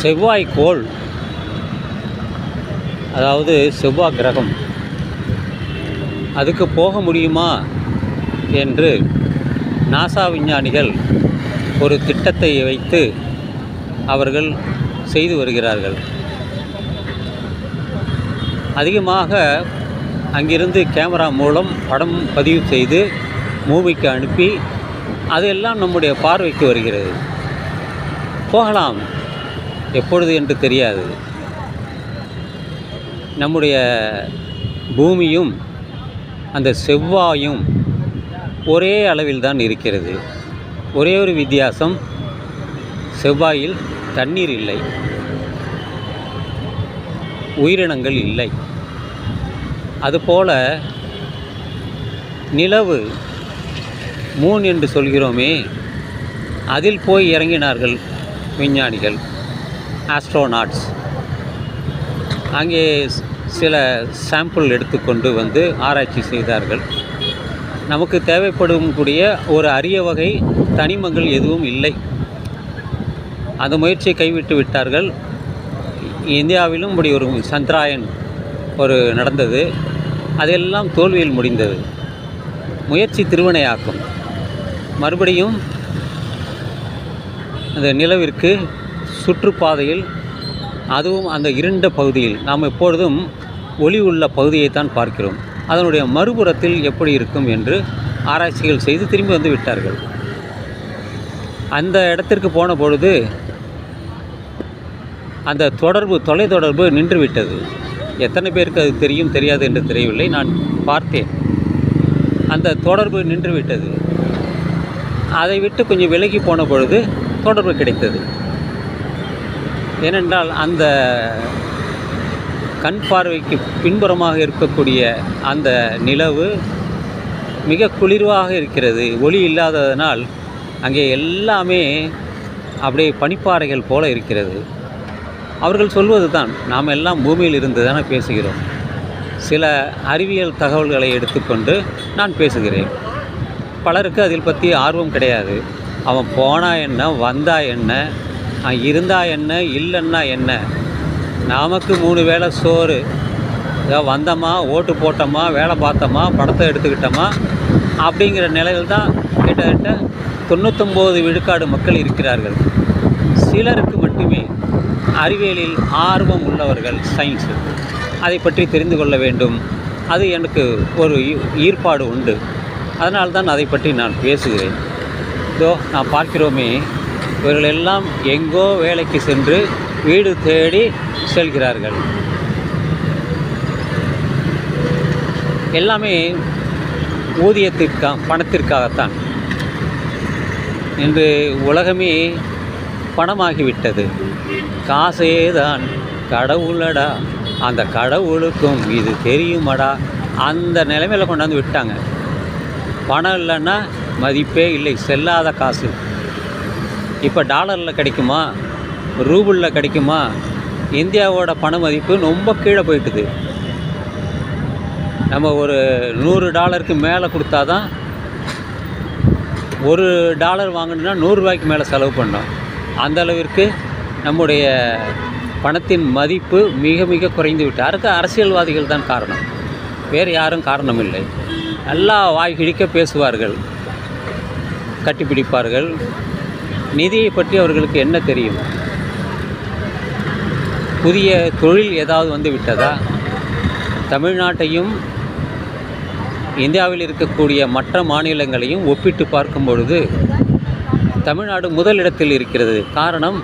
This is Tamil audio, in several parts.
செவ்வாய்க்கோள், அதாவது செவ்வாய் கிரகம், அதுக்கு போக முடியுமா என்று நாசா விஞ்ஞானிகள் ஒரு திட்டத்தை வைத்து அவர்கள் செய்து வருகிறார்கள். அதிகமாக அங்கிருந்து கேமரா மூலம் படம் பதிவு செய்து பூமிக்கு அனுப்பி அதெல்லாம் நம்முடைய பார்வைக்கு வருகிறது. போகலாம், எப்பொழுது என்று தெரியாது. நம்முடைய பூமியும் அந்த செவ்வாயும் ஒரே அளவில் தான் இருக்கிறது. ஒரே ஒரு வித்தியாசம், செவ்வாயில் தண்ணீர் இல்லை, உயிரினங்கள் இல்லை. அதுபோல நிலவு, மூன் என்று சொல்கிறோமே, அதில் போய் இறங்கினார்கள் விஞ்ஞானிகள், ஆஸ்ட்ரோநாட்ஸ். அங்கே சில சாம்பிள் எடுத்துக்கொண்டு வந்து ஆராய்ச்சி செய்தார்கள். நமக்கு தேவைப்படும் கூடிய ஒரு அரிய வகை தனிமங்கள் எதுவும் இல்லை. அந்த முயற்சியை கைவிட்டு விட்டார்கள். இந்தியாவிலும் இப்படி ஒரு சந்திராயன் நடந்தது. அதெல்லாம் தோல்வியில் முடிந்தது. முயற்சி திருவினையாக்கும். மறுபடியும் அந்த நிலவிற்கு சுற்றுப்பாதையில், அதுவும் அந்த இருண்ட பகுதியில், நாம் எப்பொழுதும் ஒளி உள்ள பகுதியைத்தான் பார்க்கிறோம். அதனுடைய மறுபுறத்தில் எப்படி இருக்கும் என்று ஆராய்ச்சிகள் செய்து திரும்பி வந்து விட்டார்கள். அந்த இடத்திற்கு போன பொழுது அந்த தொலைத்தொடர்பு நின்றுவிட்டது. எத்தனை பேருக்கு அது தெரியும் தெரியாது என்று தெரியவில்லை. நான் பார்த்தேன், அந்த தொடர்பு நின்றுவிட்டது. அதை விட்டு கொஞ்சம் விலகி போன பொழுது தொடர்பு கிடைத்தது. ஏனென்றால் அந்த கண் பார்வைக்கு பின்புறமாக இருக்கக்கூடிய அந்த நிலவு மிக குளிர்வாக இருக்கிறது. ஒளி இல்லாததனால் அங்கே எல்லாமே அப்படியே பனிப்பாறைகள் போல இருக்கிறது. அவர்கள் சொல்வது தான், நாம் எல்லாம் பூமியில் இருந்து தானே பேசுகிறோம். சில அறிவியல் தகவல்களை எடுத்துக்கொண்டு நான் பேசுகிறேன். பலருக்கு அதில் பற்றி ஆர்வம் கிடையாது. அவன் போனா என்ன, வந்தா என்ன, இருந்தா என்ன, இல்லைன்னா என்ன, நமக்கு 3 வேளை சோறு, வந்தோமா, ஓட்டு போட்டோமா, வேலை பார்த்தோமா, படத்தை எடுத்துக்கிட்டோமா அப்படிங்கிற நிலையில் தான் கிட்டத்தட்ட 99 விழுக்காடு மக்கள் இருக்கிறார்கள். சிலருக்கு மட்டுமே அறிவியலில் ஆர்வம் உள்ளவர்கள், சயின்ஸு, அதை பற்றி தெரிந்து கொள்ள வேண்டும், அது எனக்கு ஒரு ஈர்ப்பாடு உண்டு. அதனால்தான் அதை பற்றி நான் பேசுகிறேன். நான் பார்க்கிறோமே, இவர்கள் எல்லாம் எங்கோ வேலைக்கு சென்று வீடு தேடி செல்கிறார்கள். எல்லாமே பணத்திற்காகத்தான். இன்று உலகமே பணமாகிவிட்டது. காசே தான் கடவுளடா, அந்த கடவுளுக்கும் இது தெரியுமடா, அந்த நிலைமையில் கொண்டாந்து விட்டாங்க. பணம் இல்லைன்னா மதிப்பே இல்லை, செல்லாத காசு. இப்போ டாலரில் கிடைக்குமா, ரூபிளில் கிடைக்குமா? இந்தியாவோட பண மதிப்பு ரொம்ப கீழே போயிட்டுது. நம்ம ஒரு $100 மேலே கொடுத்தா தான், $1 வாங்கணுன்னா $100 மேலே செலவு பண்ணோம். அந்த அளவிற்கு நம்முடைய பணத்தின் மதிப்பு மிக மிக குறைந்து விட்டு. அதுக்கு அரசியல்வாதிகள் தான் காரணம், வேறு யாரும் காரணம் இல்லை. நல்லா வாய் கிழிக்க பேசுவார்கள், கட்டிப்பிடிப்பார்கள். நிதியை பற்றி அவர்களுக்கு என்ன தெரியும்? புதிய தொழில் ஏதாவது வந்து விட்டதா? தமிழ்நாட்டையும் இந்தியாவில் இருக்கக்கூடிய மற்ற மாநிலங்களையும் ஒப்பிட்டு பார்க்கும் பொழுது தமிழ்நாடு முதலிடத்தில் இருக்கிறது. காரணம்,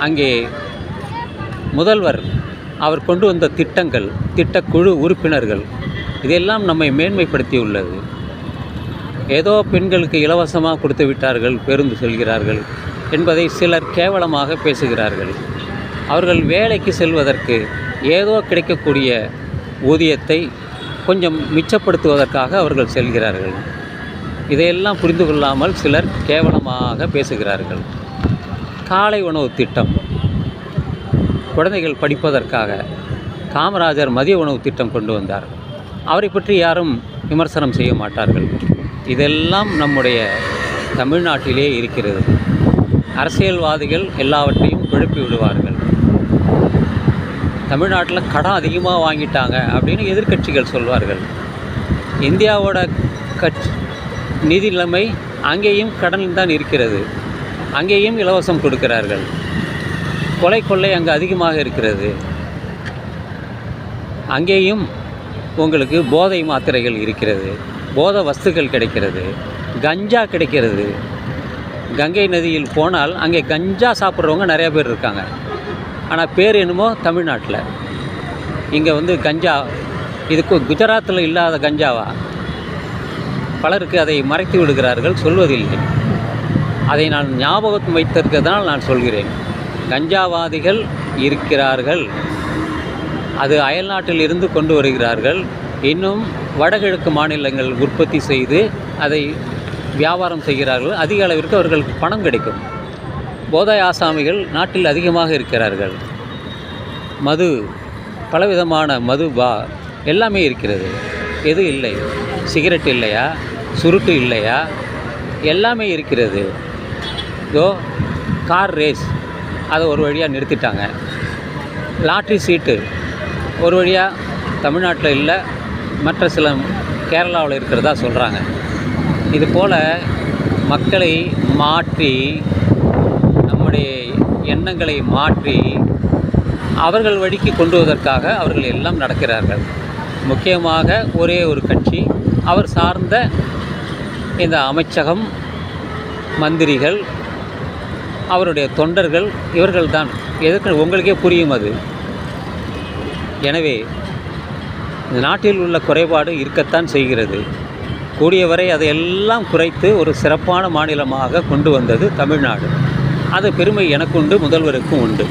அங்கே முதல்வர் அவர் கொண்டு வந்த திட்டங்கள், திட்டக்குழு உறுப்பினர்கள், இதெல்லாம் நம்மை மேன்மைப்படுத்தியுள்ளது. ஏதோ பெண்களுக்கு இலவசமாக கொடுத்து விட்டார்கள், பேருந்து செல்கிறார்கள் என்பதை சிலர் கேவலமாக பேசுகிறார்கள். அவர்கள் வேலைக்கு செல்வதற்கு ஏதோ கிடைக்கக்கூடிய ஊதியத்தை கொஞ்சம் மிச்சப்படுத்துவதற்காக அவர்கள் செல்கிறார்கள். இதையெல்லாம் புரிந்து கொள்ளாமல் சிலர் கேவலமாக பேசுகிறார்கள். காலை உணவு திட்டம், குழந்தைகள் படிப்பதற்காக காமராஜர் மதிய உணவு திட்டம் கொண்டு வந்தார். அவரை பற்றி யாரும் விமர்சனம் செய்ய மாட்டார்கள். இதெல்லாம் நம்முடைய தமிழ்நாட்டிலே இருக்கிறது. அரசியல்வாதிகள் எல்லாவற்றையும் குழப்பி விடுவார்கள். தமிழ்நாட்டில் கடன் அதிகமாக வாங்கிட்டாங்க அப்படின்னு எதிர்க்கட்சிகள் சொல்வார்கள். இந்தியாவோட நிதி நிலைமை அங்கேயும் கடன் தான் இருக்கிறது. அங்கேயும் இலவசம் கொடுக்கிறார்கள். கொள்ளை அங்கே அதிகமாக இருக்கிறது. அங்கேயும் உங்களுக்கு போதை மாத்திரைகள் இருக்கிறது, போதை வஸ்துக்கள் கிடைக்கிறது, கஞ்சா கிடைக்கிறது. கங்கை நதியில் போனால் அங்கே கஞ்சா சாப்பிட்றவங்க நிறையா பேர் இருக்காங்க. ஆனால் பேர் என்னமோ தமிழ்நாட்டில். இங்கே வந்து கஞ்சா, இதுக்கு குஜராத்தில் இல்லாத கஞ்சாவா? பலருக்கு அதை மறைத்து விடுகிறார்கள், சொல்வதில்லை. அதை நான் ஞாபகம் வைத்திருக்கிறதால் நான் சொல்கிறேன். கஞ்சாவாதிகள் இருக்கிறார்கள். அது அயல்நாட்டில் இருந்து கொண்டு வருகிறார்கள். இன்னும் வடகிழக்கு மாநிலங்கள் உற்பத்தி செய்து அதை வியாபாரம் செய்கிறார்கள். அதிக அளவிற்கு அவர்களுக்கு பணம் கிடைக்கும். போதை ஆசாமிகள் நாட்டில் அதிகமாக இருக்கிறார்கள். மது, பலவிதமான மது எல்லாமே இருக்கிறது. எது இல்லை? சிகரெட் இல்லையா? சுருட்டு இல்லையா? எல்லாமே இருக்கிறது. இதோ கார் ரேஸ், அதை ஒரு வழியாக நிறுத்திட்டாங்க. லாட்ரி சீட்டு ஒரு வழியாக தமிழ்நாட்டில் இல்லை, மற்ற சில கேரளாவில் இருக்கிறதா சொல்கிறாங்க. இது போல் மக்களை மாற்றி, நம்முடைய எண்ணங்களை மாற்றி அவர்கள் வழிக்கு கொண்டு வருவதற்காக அவர்கள் எல்லாம் நடக்கிறார்கள். முக்கியமாக ஒரே ஒரு கட்சி, அவர் சார்ந்த இந்த அமைச்சகம், மந்திரிகள், அவருடைய தொண்டர்கள், இவர்கள்தான். எதற்கு உங்களுக்கே புரியும் அது. எனவே இந்த நாட்டில் உள்ள குறைபாடு இருக்கத்தான் செய்கிறது. கூடியவரை அதையெல்லாம் குறைத்து ஒரு சிறப்பான மாநிலமாக கொண்டு வந்தது தமிழ்நாடு. அது பெருமை எனக்கு உண்டு, முதல்வருக்கும் உண்டு.